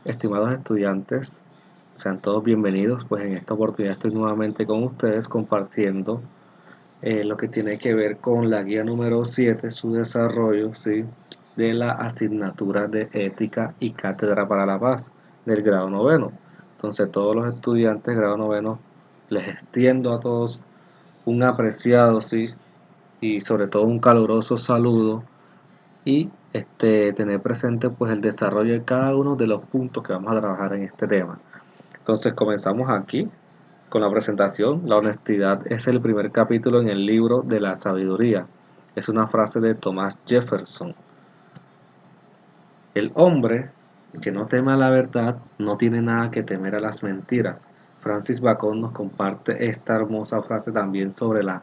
Estimados estudiantes, sean todos bienvenidos. Pues en esta oportunidad estoy nuevamente con ustedes compartiendo lo que tiene que ver con la guía número 7, su desarrollo, ¿sí? De la asignatura de Ética y Cátedra para la Paz del grado noveno. Entonces, todos los estudiantes grado noveno les extiendo a todos un apreciado, ¿sí? Y sobre todo un caluroso saludo y tener presente pues el desarrollo de cada uno de los puntos que vamos a trabajar en este tema. Entonces comenzamos aquí con la presentación. La honestidad es el primer capítulo en el libro de la sabiduría. Es una frase de Thomas Jefferson. El hombre que no teme a la verdad no tiene nada que temer a las mentiras. Francis Bacon nos comparte esta hermosa frase también sobre la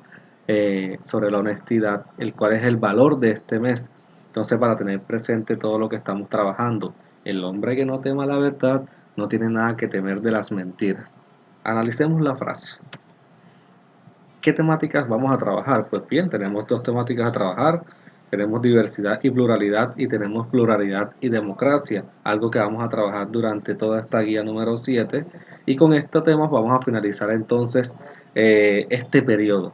honestidad, el cual es el valor de este mes. Entonces, para tener presente todo lo que estamos trabajando, el hombre que no tema la verdad no tiene nada que temer de las mentiras. Analicemos la frase. ¿Qué temáticas vamos a trabajar? Pues bien, tenemos dos temáticas a trabajar. Tenemos diversidad y pluralidad y tenemos pluralidad y democracia, algo que vamos a trabajar durante toda esta guía número 7. Y con estos temas vamos a finalizar entonces este periodo.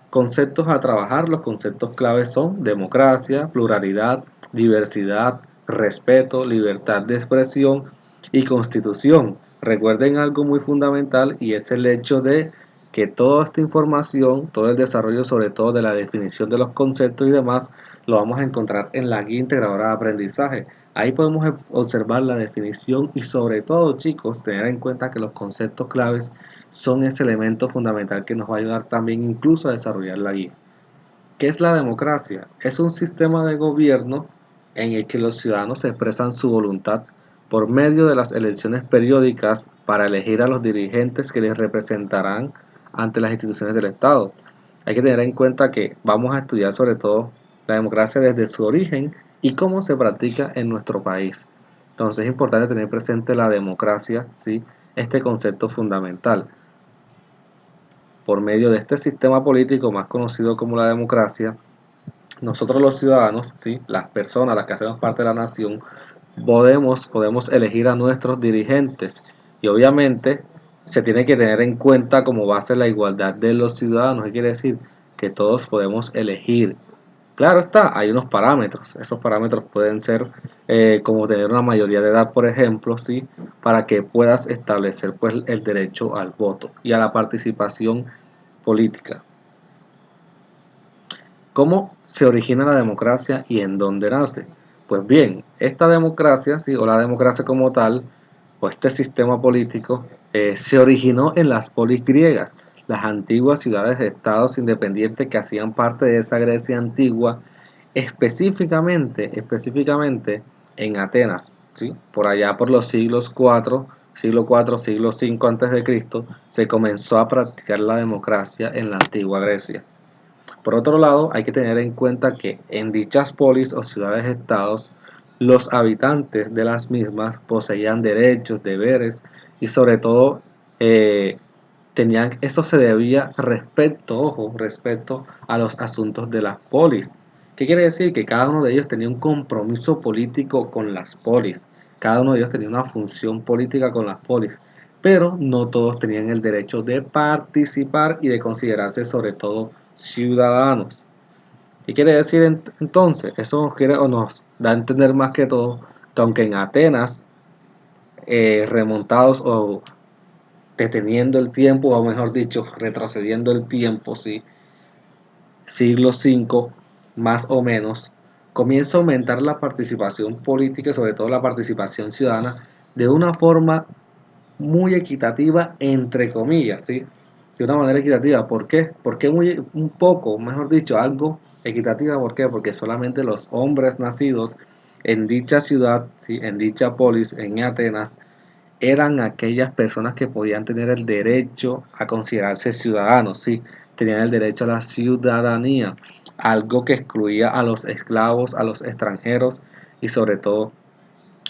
Conceptos a trabajar, los conceptos claves son democracia, pluralidad, diversidad, respeto, libertad de expresión y constitución. Recuerden algo muy fundamental y es el hecho de que toda esta información, todo el desarrollo sobre todo de la definición de los conceptos y demás, lo vamos a encontrar en la guía integradora de aprendizaje. Ahí podemos observar la definición y sobre todo, chicos, tener en cuenta que los conceptos claves son ese elemento fundamental que nos va a ayudar también incluso a desarrollar la guía. ¿Qué es la democracia? Es un sistema de gobierno en el que los ciudadanos expresan su voluntad por medio de las elecciones periódicas para elegir a los dirigentes que les representarán ante las instituciones del Estado. Hay que tener en cuenta que vamos a estudiar sobre todo la democracia desde su origen y cómo se practica en nuestro país. Entonces es importante tener presente la democracia, ¿sí? Este concepto fundamental. Por medio de este sistema político más conocido como la democracia, nosotros los ciudadanos, ¿sí? Las personas, las que hacemos parte de la nación, podemos elegir a nuestros dirigentes y obviamente se tiene que tener en cuenta como base la igualdad de los ciudadanos. ¿Qué quiere decir? Que todos podemos elegir. Claro está, hay unos parámetros. Esos parámetros pueden ser como tener una mayoría de edad, por ejemplo, ¿sí? Para que puedas establecer pues, el derecho al voto y a la participación política. ¿Cómo se origina la democracia y en dónde nace? Pues bien, esta democracia, ¿sí? O la democracia como tal, o este sistema político, se originó en las polis griegas, las antiguas ciudades-estados independientes que hacían parte de esa Grecia antigua, específicamente en Atenas, ¿sí? Por allá por los siglo 5 antes de Cristo, se comenzó a practicar la democracia en la antigua Grecia. Por otro lado, hay que tener en cuenta que en dichas polis o ciudades-estados, los habitantes de las mismas poseían derechos, deberes y sobre todo eh, eso se debía respecto a los asuntos de las polis. ¿Qué quiere decir? Que cada uno de ellos tenía un compromiso político con las polis. Cada uno de ellos tenía una función política con las polis. Pero no todos tenían el derecho de participar y de considerarse sobre todo ciudadanos. ¿Qué quiere decir entonces? Eso nos da a entender más que todo que aunque en Atenas, remontados o deteniendo el tiempo, o mejor dicho, retrocediendo el tiempo, ¿sí? Siglo V más o menos, comienza a aumentar la participación política y sobre todo la participación ciudadana de una forma muy equitativa, entre comillas, ¿sí? De una manera equitativa. ¿Por qué? Porque un poco, mejor dicho, algo equitativa. ¿Por qué? Porque solamente los hombres nacidos en dicha ciudad, ¿sí? En dicha polis, en Atenas, eran aquellas personas que podían tener el derecho a considerarse ciudadanos, ¿sí? Tenían el derecho a la ciudadanía, algo que excluía a los esclavos, a los extranjeros y sobre todo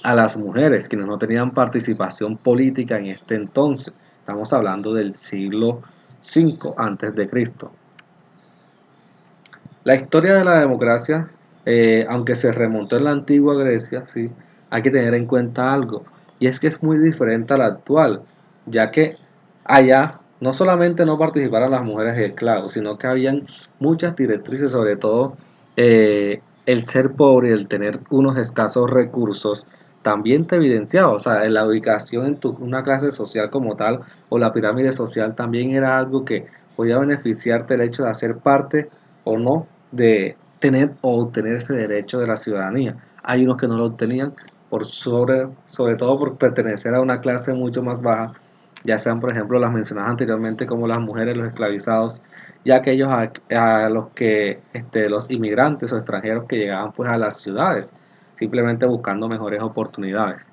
a las mujeres, quienes no tenían participación política en este entonces. Estamos hablando del siglo V antes de Cristo. La historia de la democracia, aunque se remontó en la antigua Grecia, ¿sí? Hay que tener en cuenta algo. Y es que es muy diferente a la actual, ya que allá no solamente no participaron las mujeres esclavos, sino que habían muchas directrices, sobre todo el ser pobre y el tener unos escasos recursos, también te evidenciaba, o sea, en la ubicación en una clase social como tal, o la pirámide social, también era algo que podía beneficiarte el hecho de hacer parte o no de tener o obtener ese derecho de la ciudadanía. Hay unos que no lo obtenían sobre todo por pertenecer a una clase mucho más baja, ya sean por ejemplo las mencionadas anteriormente como las mujeres, los esclavizados, y aquellos a los que los inmigrantes o extranjeros que llegaban pues a las ciudades, simplemente buscando mejores oportunidades.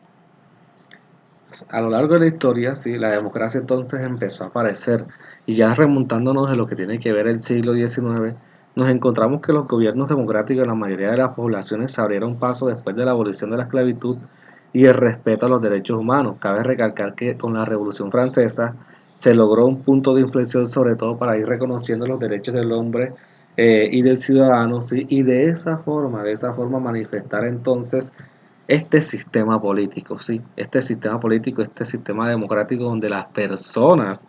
A lo largo de la historia, sí, la democracia entonces empezó a aparecer y ya remontándonos de lo que tiene que ver el siglo XIX, nos encontramos que los gobiernos democráticos en la mayoría de las poblaciones se abrieron paso después de la abolición de la esclavitud y el respeto a los derechos humanos. Cabe recalcar que con la Revolución Francesa se logró un punto de inflexión sobre todo para ir reconociendo los derechos del hombre y del ciudadano, ¿sí? Y de esa forma manifestar entonces este sistema político, ¿sí? Este sistema político, este sistema democrático donde las personas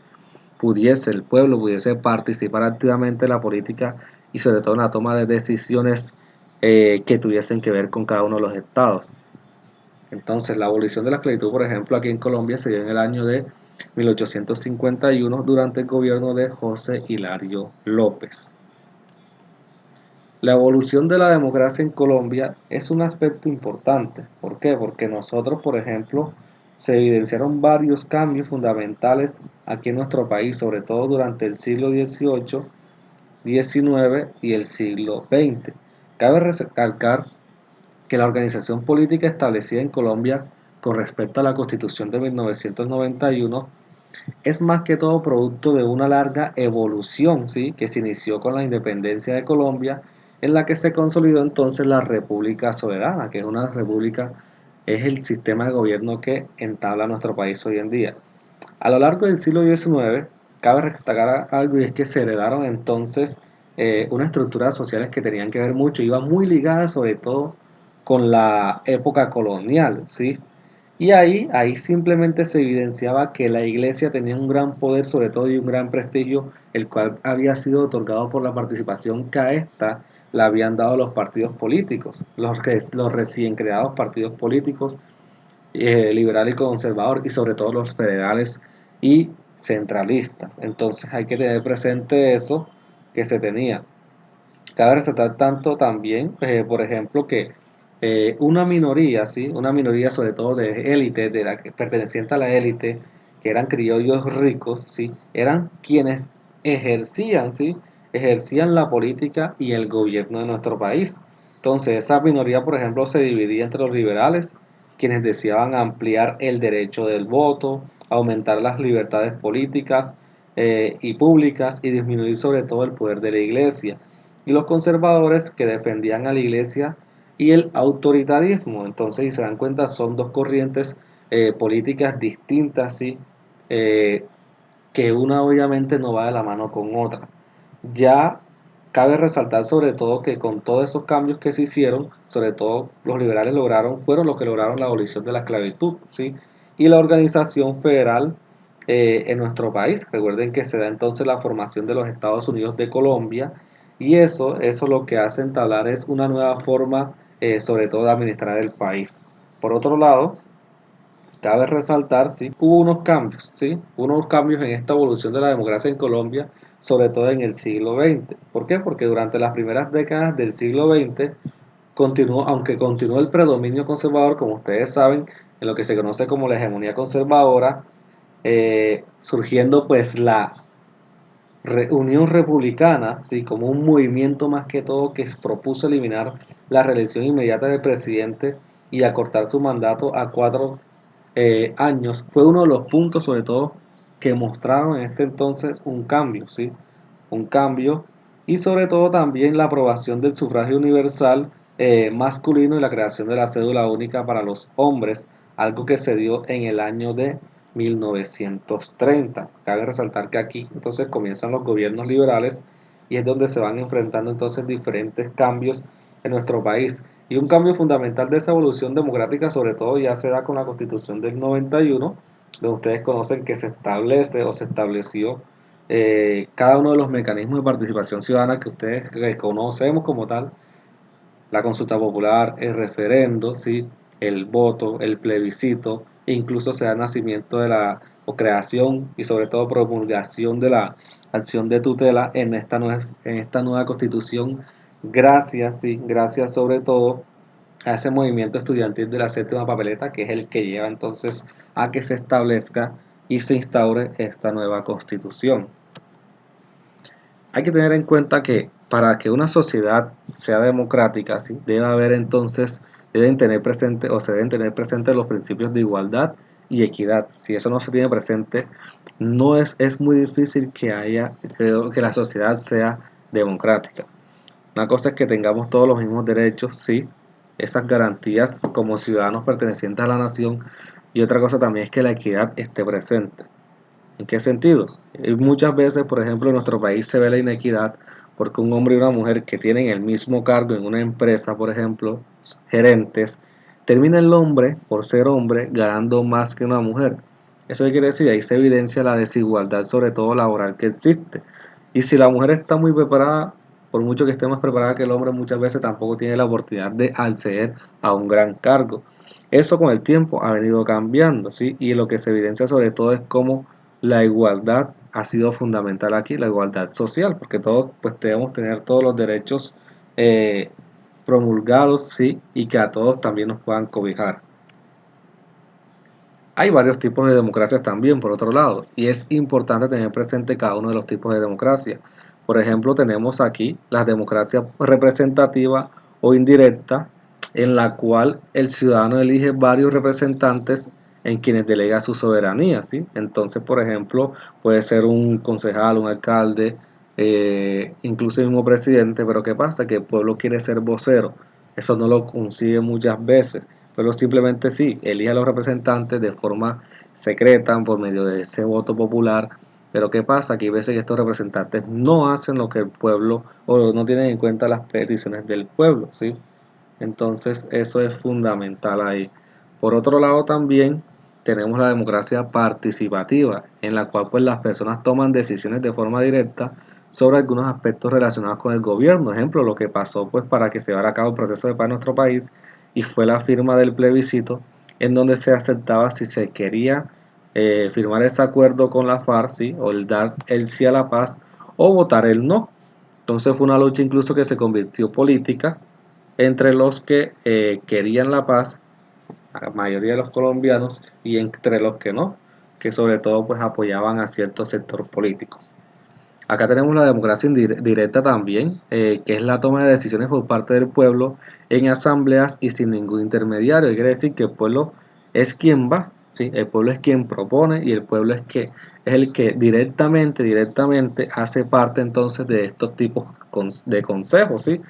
el pueblo pudiese participar activamente en la política y sobre todo en la toma de decisiones que tuviesen que ver con cada uno de los estados. Entonces, la abolición de la esclavitud, por ejemplo, aquí en Colombia se dio en el año de 1851 durante el gobierno de José Hilario López. La evolución de la democracia en Colombia es un aspecto importante. ¿Por qué? Porque nosotros, por ejemplo, se evidenciaron varios cambios fundamentales aquí en nuestro país, sobre todo durante el siglo XVIII, XIX y el siglo XX. Cabe recalcar que la organización política establecida en Colombia con respecto a la Constitución de 1991 es más que todo producto de una larga evolución, ¿sí? Que se inició con la independencia de Colombia, en la que se consolidó entonces la República Soberana, que es una república, es el sistema de gobierno que entabla nuestro país hoy en día. A lo largo del siglo XIX, cabe destacar algo y es que se heredaron entonces unas estructuras sociales que tenían que ver mucho, iban muy ligadas sobre todo con la época colonial, ¿sí? Y ahí simplemente se evidenciaba que la iglesia tenía un gran poder, sobre todo, y un gran prestigio, el cual había sido otorgado por la participación que a esta le habían dado los partidos políticos, los recién creados partidos políticos, liberal y conservador, y sobre todo los federales y centralistas. Entonces hay que tener presente eso que se tenía. Cabe resaltar tanto también, por ejemplo, que una minoría, ¿sí? Una minoría sobre todo de élite, de la que perteneciente a la élite, que eran criollos ricos, ¿sí? Eran quienes ejercían, ¿sí? Ejercían la política y el gobierno de nuestro país. Entonces, esa minoría, por ejemplo, se dividía entre los liberales, quienes deseaban ampliar el derecho del voto, aumentar las libertades políticas y públicas y disminuir sobre todo el poder de la iglesia, y los conservadores que defendían a la iglesia y el autoritarismo. Entonces, si se dan cuenta, son dos corrientes políticas distintas, ¿sí? Eh, que una obviamente no va de la mano con otra. Ya cabe resaltar sobre todo que con todos esos cambios que se hicieron, sobre todo los liberales fueron los que lograron la abolición de la esclavitud, ¿sí? Y la organización federal en nuestro país. Recuerden que se da entonces la formación de los Estados Unidos de Colombia y eso lo que hace entablar es una nueva forma sobre todo de administrar el país. Por otro lado, cabe resaltar, sí, hubo unos cambios, sí, unos cambios en esta evolución de la democracia en Colombia, sobre todo en el siglo XX. ¿Por qué? Porque durante las primeras décadas del siglo XX aunque continuó el predominio conservador, como ustedes saben, en lo que se conoce como la hegemonía conservadora, surgiendo pues la Unión Republicana, ¿sí? Como un movimiento más que todo que propuso eliminar la reelección inmediata del presidente y acortar su mandato a 4 años, fue uno de los puntos sobre todo que mostraron en este entonces un cambio, ¿sí? Un cambio y sobre todo también la aprobación del sufragio universal masculino y la creación de la cédula única para los hombres, algo que se dio en el año de 1930. Cabe resaltar que aquí entonces comienzan los gobiernos liberales y es donde se van enfrentando entonces diferentes cambios en nuestro país. Y un cambio fundamental de esa evolución democrática, sobre todo, ya se da con la Constitución del 91, donde ustedes conocen que se establece o se estableció cada uno de los mecanismos de participación ciudadana que ustedes reconocemos como tal: la consulta popular, el referendo, ¿sí? El voto, el plebiscito, e incluso se da el nacimiento de la o creación y sobre todo promulgación de la acción de tutela en esta nueva constitución, gracias, ¿sí? Gracias sobre todo a ese movimiento estudiantil de la séptima papeleta, que es el que lleva entonces a que se establezca y se instaure esta nueva constitución. Hay que tener en cuenta que para que una sociedad sea democrática, ¿sí? Debe haber entonces, deben tener presente o se deben tener presentes los principios de igualdad y equidad. Si eso no se tiene presente, es muy difícil que que la sociedad sea democrática. Una cosa es que tengamos todos los mismos derechos, sí, esas garantías como ciudadanos pertenecientes a la nación, y otra cosa también es que la equidad esté presente. ¿En qué sentido? Muchas veces, por ejemplo, en nuestro país se ve la inequidad porque un hombre y una mujer que tienen el mismo cargo en una empresa, por ejemplo, gerentes, termina el hombre, por ser hombre, ganando más que una mujer. ¿Eso qué quiere decir? Ahí se evidencia la desigualdad, sobre todo laboral, que existe. Y si la mujer está muy preparada, por mucho que esté más preparada que el hombre, muchas veces tampoco tiene la oportunidad de acceder a un gran cargo. Eso con el tiempo ha venido cambiando, ¿sí? Y lo que se evidencia sobre todo es cómo la igualdad ha sido fundamental aquí, la igualdad social, porque todos pues debemos tener todos los derechos eh, promulgados, sí, y que a todos también nos puedan cobijar. Hay varios tipos de democracias también, por otro lado, y es importante tener presente cada uno de los tipos de democracia. Por ejemplo, tenemos aquí la democracia representativa o indirecta, en la cual el ciudadano elige varios representantes en quienes delega su soberanía, ¿sí? Entonces, por ejemplo, puede ser un concejal, un alcalde, incluso el mismo presidente, pero ¿qué pasa? Que el pueblo quiere ser vocero. Eso no lo consigue muchas veces, pero simplemente sí, elige a los representantes de forma secreta por medio de ese voto popular. Pero ¿qué pasa? Que hay veces que estos representantes no hacen lo que el pueblo o no tienen en cuenta las peticiones del pueblo, ¿sí? Entonces eso es fundamental ahí. Por otro lado también tenemos la democracia participativa, en la cual pues las personas toman decisiones de forma directa sobre algunos aspectos relacionados con el gobierno. Ejemplo, lo que pasó pues para que se llevara a cabo el proceso de paz en nuestro país y fue la firma del plebiscito en donde se aceptaba si se quería firmar ese acuerdo con la FARC, ¿sí? O el dar el sí a la paz o votar el no. Entonces fue una lucha incluso que se convirtió política entre los que querían la paz, la mayoría de los colombianos, y entre los que no, que sobre todo pues apoyaban a cierto sector político. Acá tenemos la democracia indirecta también, que es la toma de decisiones por parte del pueblo en asambleas y sin ningún intermediario. Quiere decir que el pueblo es quien va, ¿sí? El pueblo es quien propone y el pueblo es el que directamente hace parte entonces de estos tipos de consejos, ¿sí?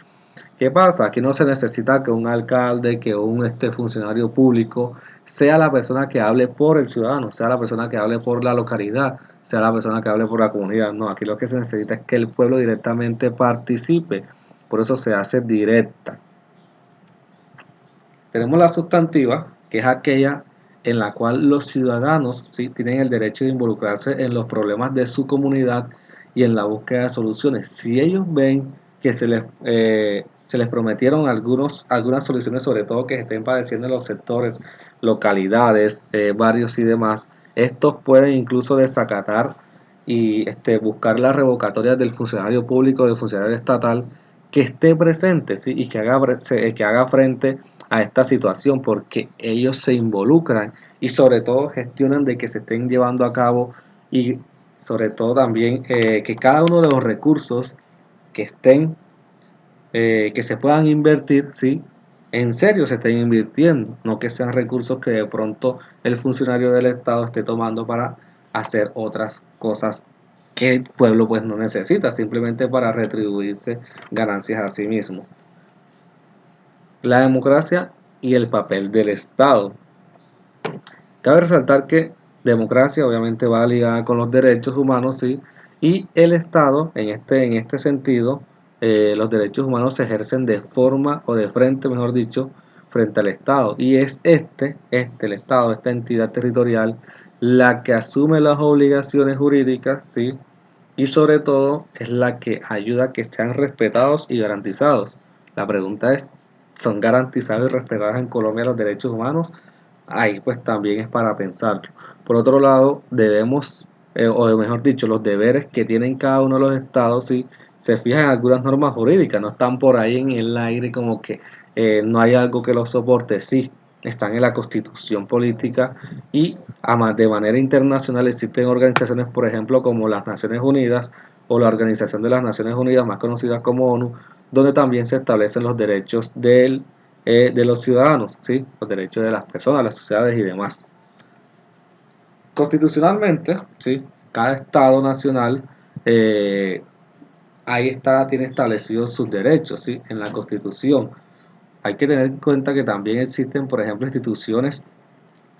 ¿Qué pasa? Aquí no se necesita que un alcalde, que un funcionario público sea la persona que hable por el ciudadano, sea la persona que hable por la localidad, sea la persona que hable por la comunidad. No, aquí lo que se necesita es que el pueblo directamente participe. Por eso se hace directa. Tenemos la sustantiva, que es aquella en la cual los ciudadanos, ¿sí?, tienen el derecho de involucrarse en los problemas de su comunidad y en la búsqueda de soluciones. Si ellos ven que se les prometieron algunas soluciones, sobre todo que estén padeciendo en los sectores, localidades, barrios y demás, estos pueden incluso desacatar y buscar la revocatoria del funcionario público, del funcionario estatal que esté presente, ¿sí?, y que haga frente a esta situación, porque ellos se involucran y sobre todo gestionan de que se estén llevando a cabo, y sobre todo también que cada uno de los recursos que que se puedan invertir, ¿sí?, en serio se estén invirtiendo, no que sean recursos que de pronto el funcionario del Estado esté tomando para hacer otras cosas que el pueblo pues no necesita, simplemente para retribuirse ganancias a sí mismo. La democracia y el papel del Estado. Cabe resaltar que democracia obviamente va ligada con los derechos humanos, ¿sí? Y el Estado, en este sentido, los derechos humanos se ejercen de forma o de frente, mejor dicho, frente al Estado. Y es el Estado, esta entidad territorial, la que asume las obligaciones jurídicas, ¿sí? Y sobre todo es la que ayuda a que sean respetados y garantizados. La pregunta es, ¿son garantizados y respetados en Colombia los derechos humanos? Ahí pues también es para pensarlo. Por otro lado, debemos, o mejor dicho, los deberes que tienen cada uno de los estados, sí, se fijan en algunas normas jurídicas, no están por ahí en el aire como que no hay algo que los soporte, sí, están en la constitución política y de manera internacional existen organizaciones, por ejemplo, como las Naciones Unidas o la Organización de las Naciones Unidas, más conocida como ONU, donde también se establecen los derechos de los ciudadanos, ¿sí? Los derechos de las personas, las sociedades y demás. Constitucionalmente, ¿sí? Cada Estado nacional eh, ahí está, tiene establecidos sus derechos, ¿sí? En la Constitución. Hay que tener en cuenta que también existen, por ejemplo, instituciones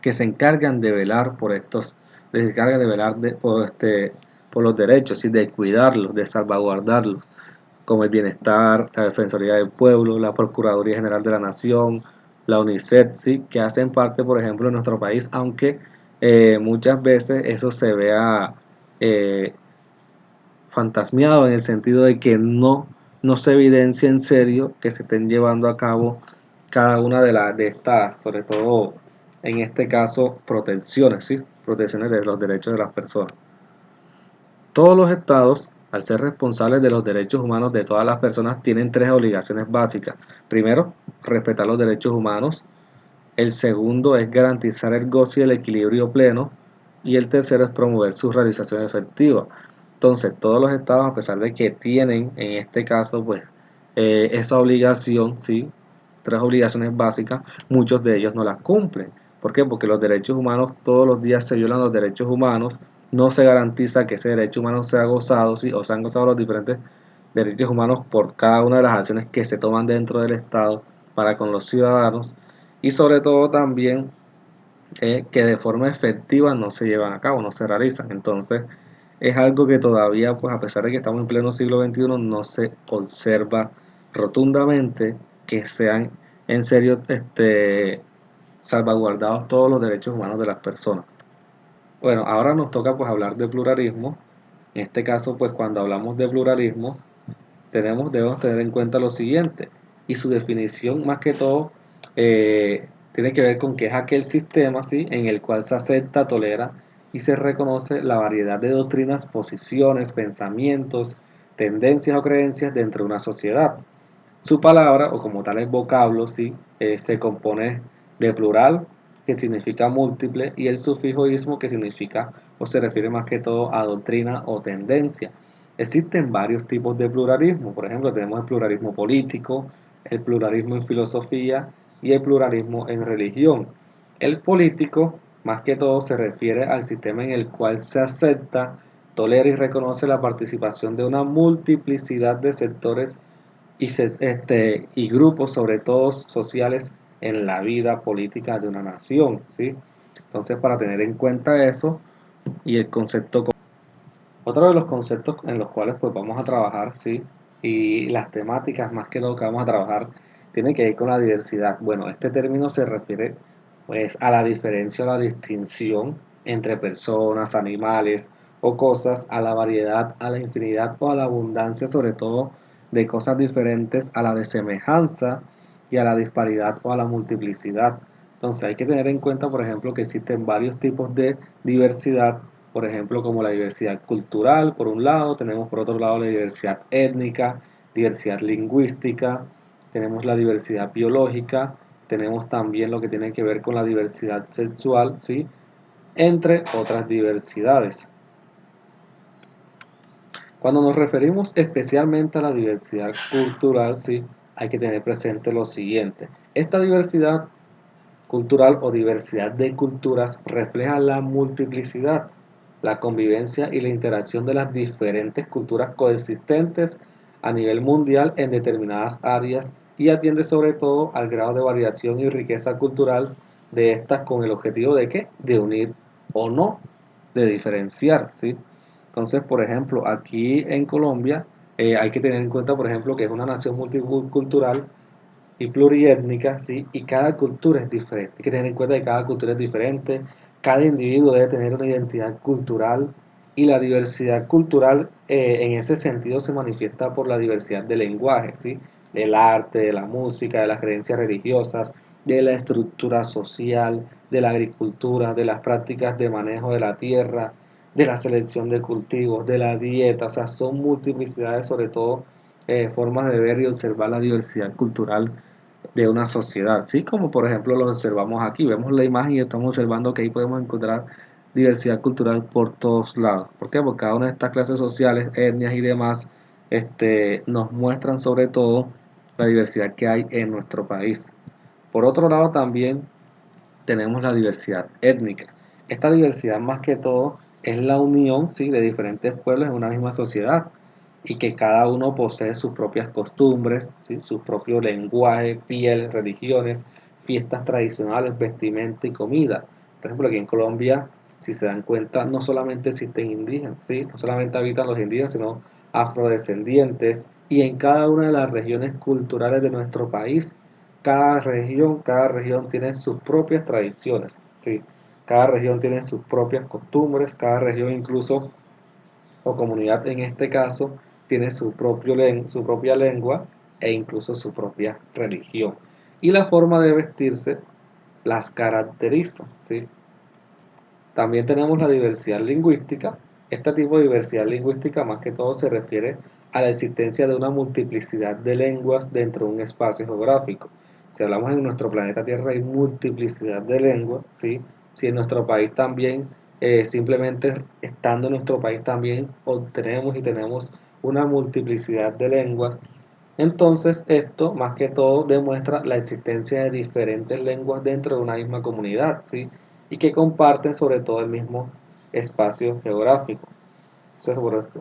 que se encargan de velar por estos, se encargan de velar por los derechos, ¿sí? De cuidarlos, de salvaguardarlos, como el bienestar, la Defensoría del Pueblo, la Procuraduría General de la Nación, la UNICEF, ¿sí? Que hacen parte, por ejemplo, de nuestro país, aunque muchas veces eso se vea eh, fantasmeado en el sentido de que no se evidencia en serio que se estén llevando a cabo cada una de estas, sobre todo en este caso, protecciones, ¿sí? Protecciones de los derechos de las personas. Todos los estados, al ser responsables de los derechos humanos de todas las personas, tienen tres obligaciones básicas. Primero, respetar los derechos humanos. El segundo es garantizar el goce y el equilibrio pleno. Y el tercero es promover su realización efectiva. Entonces, todos los estados, a pesar de que tienen, en este caso, pues, esa obligación, ¿sí? Tres obligaciones básicas, muchos de ellos no las cumplen. ¿Por qué? Porque los derechos humanos, todos los días se violan los derechos humanos, no se garantiza que ese derecho humano sea gozado, ¿sí? O sean gozados los diferentes derechos humanos por cada una de las acciones que se toman dentro del Estado para con los ciudadanos y sobre todo también que de forma efectiva no se llevan a cabo, no se realizan. Entonces es algo que todavía, pues a pesar de que estamos en pleno siglo XXI, no se observa rotundamente que sean en serio salvaguardados todos los derechos humanos de las personas. Bueno, ahora nos toca pues hablar de pluralismo. En este caso, pues cuando hablamos de pluralismo, debemos tener en cuenta lo siguiente, y su definición más que todo tiene que ver con que es aquel sistema, ¿sí? En el cual se acepta, tolera y se reconoce la variedad de doctrinas, posiciones, pensamientos, tendencias o creencias dentro de una sociedad. Su palabra, o como tal el vocablo, ¿sí? Se compone de plural, que significa múltiple, y el sufijo ismo, que significa o se refiere más que todo a doctrina o tendencia. Existen varios tipos de pluralismo. Por ejemplo, tenemos el pluralismo político, el pluralismo en filosofía y el pluralismo en religión. El político, más que todo, se refiere al sistema en el cual se acepta, tolera y reconoce la participación de una multiplicidad de sectores y grupos, sobre todo sociales, en la vida política de una nación, ¿sí? Entonces, para tener en cuenta eso y el concepto, otro de los conceptos en los cuales pues vamos a trabajar, ¿sí? Y las temáticas más que lo que vamos a trabajar tiene que ver con la diversidad. Bueno, este término se refiere pues a la diferencia o la distinción entre personas, animales o cosas, a la variedad, a la infinidad o a la abundancia, sobre todo de cosas diferentes, a la desemejanza y a la disparidad o a la multiplicidad. Entonces hay que tener en cuenta, por ejemplo, que existen varios tipos de diversidad, por ejemplo, como la diversidad cultural, por un lado, tenemos por otro lado la diversidad étnica, diversidad lingüística, tenemos la diversidad biológica, tenemos también lo que tiene que ver con la diversidad sexual, ¿sí? Entre otras diversidades. Cuando nos referimos especialmente a la diversidad cultural, ¿sí? Hay que tener presente lo siguiente. Esta diversidad cultural o diversidad de culturas refleja la multiplicidad, la convivencia y la interacción de las diferentes culturas coexistentes a nivel mundial en determinadas áreas y atiende sobre todo al grado de variación y riqueza cultural de estas con el objetivo de ¿qué? De unir o no, de diferenciar, ¿sí? Entonces, por ejemplo, aquí en Colombia Hay que tener en cuenta, por ejemplo, que es una nación multicultural y pluriétnica, ¿sí? Y cada cultura es diferente. Hay que tener en cuenta que cada cultura es diferente, cada individuo debe tener una identidad cultural y la diversidad cultural en ese sentido se manifiesta por la diversidad del lenguaje, ¿sí? Del arte, de la música, de las creencias religiosas, de la estructura social, de la agricultura, de las prácticas de manejo de la tierra, de la selección de cultivos, de la dieta, o sea, son multiplicidades, sobre todo formas de ver y observar la diversidad cultural de una sociedad, ¿sí? Como por ejemplo lo observamos aquí, vemos la imagen y estamos observando que ahí podemos encontrar diversidad cultural por todos lados. ¿Por qué? Porque cada una de estas clases sociales, etnias y demás, nos muestran sobre todo la diversidad que hay en nuestro país. Por otro lado también tenemos la diversidad étnica. Esta diversidad más que todo es la unión, ¿sí?, de diferentes pueblos en una misma sociedad y que cada uno posee sus propias costumbres, ¿sí?, su propio lenguaje, piel, religiones, fiestas tradicionales, vestimenta y comida. Por ejemplo, aquí en Colombia, si se dan cuenta, no solamente existen indígenas, ¿sí?, no solamente habitan los indígenas, sino afrodescendientes, y en cada una de las regiones culturales de nuestro país cada región tiene sus propias tradiciones, ¿sí? Cada región tiene sus propias costumbres, cada región incluso, o comunidad en este caso, tiene su propia lengua e incluso su propia religión. Y la forma de vestirse las caracteriza, ¿sí? También tenemos la diversidad lingüística. Este tipo de diversidad lingüística más que todo se refiere a la existencia de una multiplicidad de lenguas dentro de un espacio geográfico. Si hablamos en nuestro planeta Tierra hay multiplicidad de lenguas, ¿sí? Si en nuestro país también, simplemente estando en nuestro país también obtenemos y tenemos una multiplicidad de lenguas, entonces esto más que todo demuestra la existencia de diferentes lenguas dentro de una misma comunidad, ¿sí? Y que comparten sobre todo el mismo espacio geográfico. Eso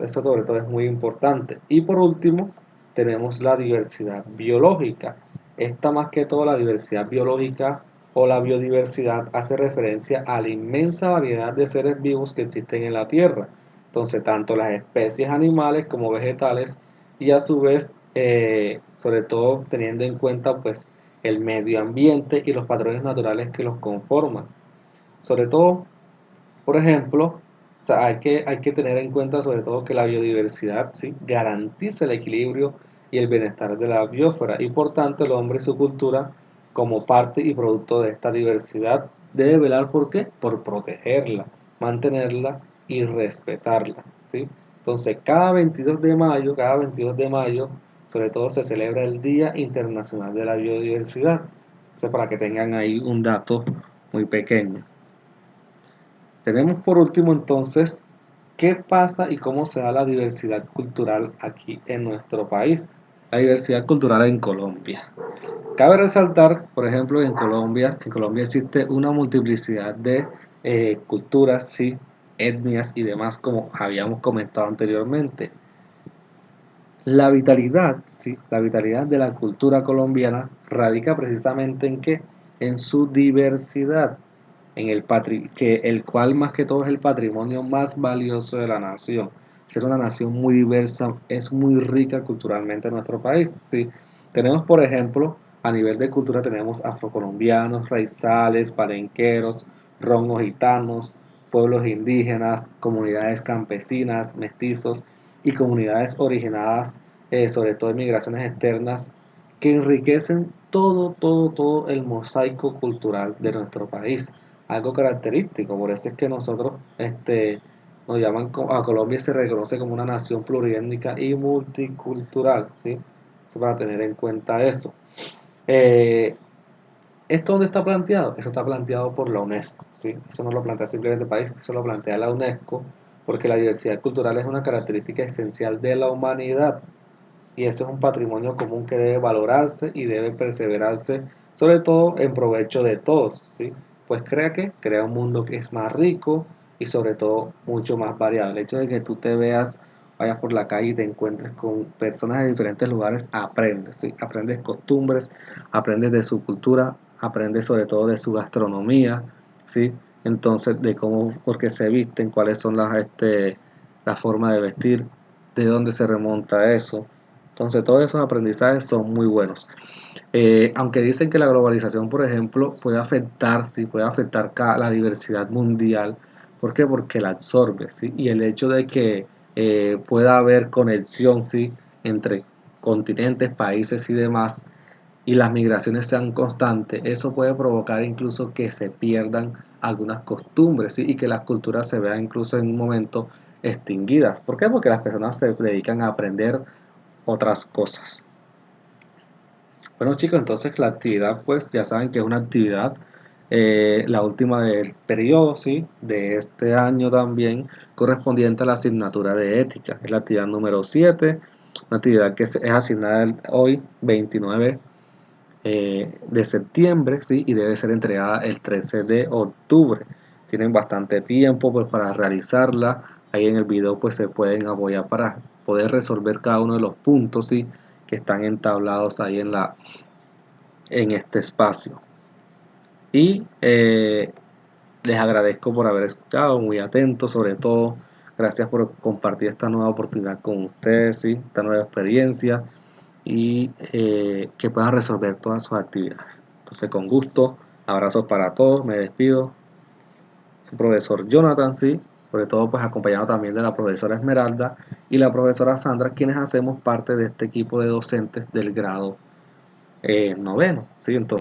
sobre todo es muy importante. Y por último, tenemos la diversidad biológica. Esta más que todo, la diversidad biológica o la biodiversidad hace referencia a la inmensa variedad de seres vivos que existen en la Tierra. Entonces, tanto las especies animales como vegetales y a su vez, sobre todo teniendo en cuenta pues el medio ambiente y los patrones naturales que los conforman. Sobre todo, por ejemplo, o sea, hay que tener en cuenta sobre todo que la biodiversidad, ¿sí?, garantiza el equilibrio y el bienestar de la biosfera y por tanto el hombre y su cultura como parte y producto de esta diversidad debe velar por qué, por protegerla, mantenerla y respetarla, ¿sí? Entonces cada 22 de mayo sobre todo se celebra el Día Internacional de la Biodiversidad. Entonces, para que tengan ahí un dato muy pequeño. Tenemos por último entonces qué pasa y cómo se da la diversidad cultural aquí en nuestro país. La diversidad cultural en Colombia. Cabe resaltar, por ejemplo, en Colombia existe una multiplicidad de culturas, sí, etnias y demás, como habíamos comentado anteriormente. La vitalidad, sí, la vitalidad de la cultura colombiana radica precisamente en qué, en su diversidad, en el cual más que todo es el patrimonio más valioso de la nación. Ser una nación muy diversa es muy rica culturalmente en nuestro país, sí. Tenemos, por ejemplo, a nivel de cultura tenemos afrocolombianos, raizales, palenqueros, rongos gitanos, pueblos indígenas, comunidades campesinas, mestizos y comunidades originadas sobre todo en migraciones externas que enriquecen todo el mosaico cultural de nuestro país. Algo característico, por eso es que nosotros nos llaman a Colombia se reconoce como una nación pluriétnica y multicultural, ¿sí? Eso para tener en cuenta eso. Eh, ¿Esto dónde está planteado? Eso está planteado por la UNESCO, ¿sí? Eso no lo plantea simplemente el país, eso lo plantea la UNESCO, porque la diversidad cultural es una característica esencial de la humanidad y eso es un patrimonio común que debe valorarse y debe perseverarse, sobre todo en provecho de todos, ¿sí? Pues crea un mundo que es más rico y sobre todo mucho más variado. El hecho de que tú te veas, vayas por la calle y te encuentres con personas de diferentes lugares, aprendes, ¿sí? Aprendes costumbres, aprendes de su cultura, aprendes sobre todo de su gastronomía, ¿sí? Entonces, de cómo, por qué se visten, cuáles son la forma de vestir, de dónde se remonta eso. Entonces todos esos aprendizajes son muy buenos. Aunque dicen que la globalización, por ejemplo, puede afectar, sí, puede afectar la diversidad mundial. ¿Por qué? Porque la absorbe, ¿sí? Y el hecho de que pueda haber conexión, ¿sí? Entre continentes, países y demás, y las migraciones sean constantes, eso puede provocar incluso que se pierdan algunas costumbres, ¿sí? Y que las culturas se vean incluso en un momento extinguidas. ¿Por qué? Porque las personas se dedican a aprender otras cosas. Bueno chicos, entonces la actividad pues ya saben que es una actividad, la última del periodo, ¿sí? De este año también, correspondiente a la asignatura de ética. Es la actividad número 7, una actividad que es asignada hoy 29 de septiembre, ¿sí? Y debe ser entregada el 13 de octubre. Tienen bastante tiempo pues para realizarla. Ahí en el video pues se pueden apoyar para poder resolver cada uno de los puntos, ¿sí? Que están entablados ahí en este espacio. Y les agradezco por haber escuchado, muy atentos, sobre todo gracias por compartir esta nueva oportunidad con ustedes, ¿sí? Esta nueva experiencia y que puedan resolver todas sus actividades. Entonces, con gusto, abrazos para todos, me despido. Su profesor Jonathan, sí, sobre todo pues acompañado también de la profesora Esmeralda y la profesora Sandra, quienes hacemos parte de este equipo de docentes del grado noveno, ¿sí? Entonces,